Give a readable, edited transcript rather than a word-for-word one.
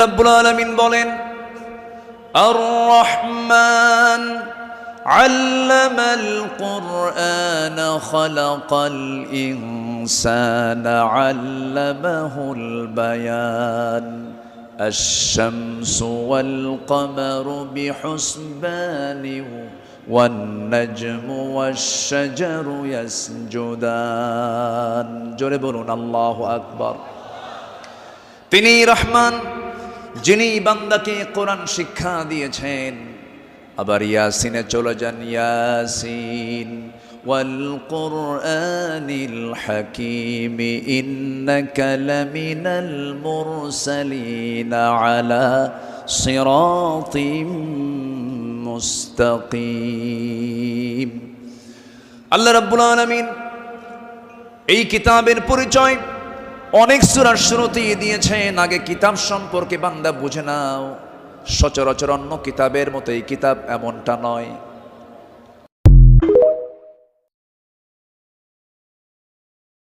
রব্বুল আলামিন বলেন আর রহমান আল্লামাল কুরআন খালাকাল ইনসানা আল্লামাহুল বায়ান আশ-শামসু ওয়াল কমারু বিহুসবানি ওয়ান নাজমু ওয়াশ-শাজারু ইয়াসজুদান। জোরে বলুন আল্লাহু আকবার। তিনি রহমান, যিনি বান্দাকে কোরআন শিক্ষা দিয়েছেন। আবার ইয়াসিনে চলে যান, ইয়াসিন ওয়াল কুরআনিল হাকীম ইন্নাকা লামিনাল মুরসালিন আলা সিরাতিম মুস্তাকিম। আল্লাহ রাব্বুল আলামিন এই কিতাবের পরিচয় অনেক সূরার শুরুতেই দিয়েছেন। আগে কিতাব সম্পর্কে বান্দা বুঝে নাও, সচরাচর অন্য কিতাবের মতো এই কিতাব এমনটা নয়।